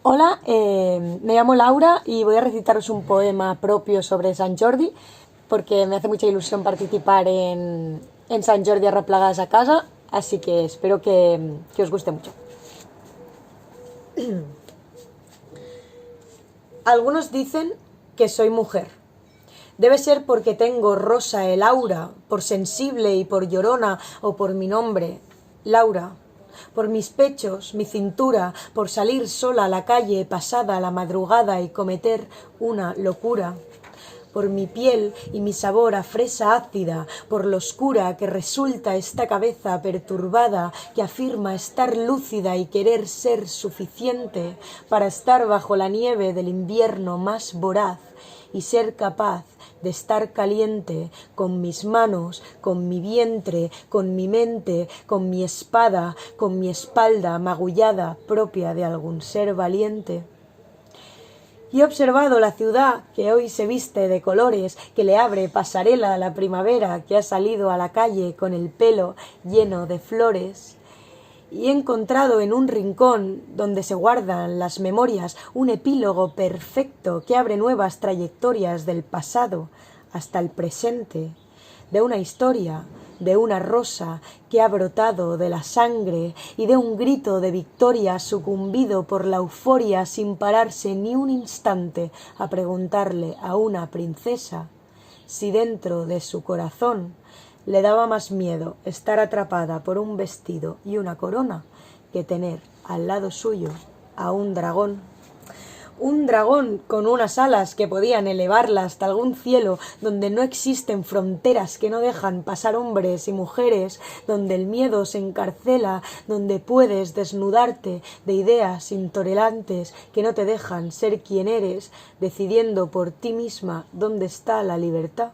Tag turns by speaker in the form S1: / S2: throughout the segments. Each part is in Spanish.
S1: Hola, me llamo Laura y voy a recitaros un poema propio sobre Sant Jordi porque me hace mucha ilusión participar en Sant Jordi Arreplegades a casa, así que espero que os guste mucho. Algunos dicen que soy mujer. Debe ser porque tengo rosa el aura, por sensible y por llorona, o por mi nombre, Laura. Por mis pechos, mi cintura, por salir sola a la calle pasada la madrugada y cometer una locura. Por mi piel y mi sabor a fresa ácida, por lo oscura que resulta esta cabeza perturbada que afirma estar lúcida y querer ser suficiente para estar bajo la nieve del invierno más voraz y ser capaz de estar caliente con mis manos, con mi vientre, con mi mente, con mi espada, con mi espalda magullada propia de algún ser valiente. Y he observado la ciudad que hoy se viste de colores, que le abre pasarela a la primavera, que ha salido a la calle con el pelo lleno de flores. Y he encontrado en un rincón donde se guardan las memorias un epílogo perfecto que abre nuevas trayectorias del pasado hasta el presente, de una historia, de una rosa que ha brotado de la sangre y de un grito de victoria sucumbido por la euforia sin pararse ni un instante a preguntarle a una princesa si dentro de su corazón le daba más miedo estar atrapada por un vestido y una corona que tener al lado suyo a un dragón. Un dragón con unas alas que podían elevarla hasta algún cielo, donde no existen fronteras que no dejan pasar hombres y mujeres, donde el miedo se encarcela, donde puedes desnudarte de ideas intolerantes que no te dejan ser quien eres, decidiendo por ti misma dónde está la libertad.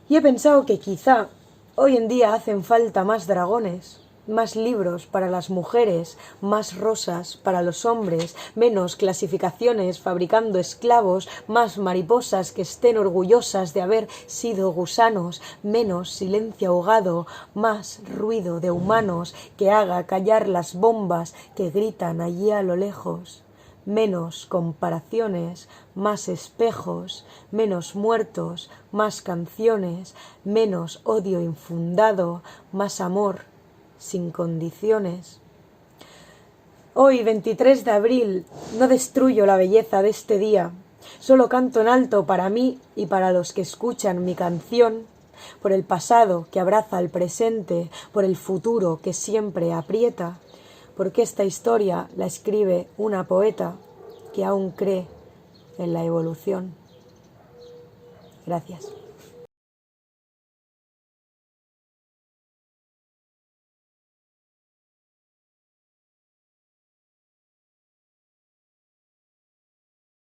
S1: Y he pensado que quizá hoy en día hacen falta más dragones, más libros para las mujeres, más rosas para los hombres, menos clasificaciones fabricando esclavos, más mariposas que estén orgullosas de haber sido gusanos, menos silencio ahogado, más ruido de humanos que haga callar las bombas que gritan allí a lo lejos. Menos comparaciones, más espejos, menos muertos, más canciones, menos odio infundado, más amor sin condiciones. Hoy, 23 de abril, no destruyo la belleza de este día, solo canto en alto para mí y para los que escuchan mi canción, por el pasado que abraza al presente, por el futuro que siempre aprieta, porque esta historia la escribe una poeta que aún cree en la evolución. Gracias.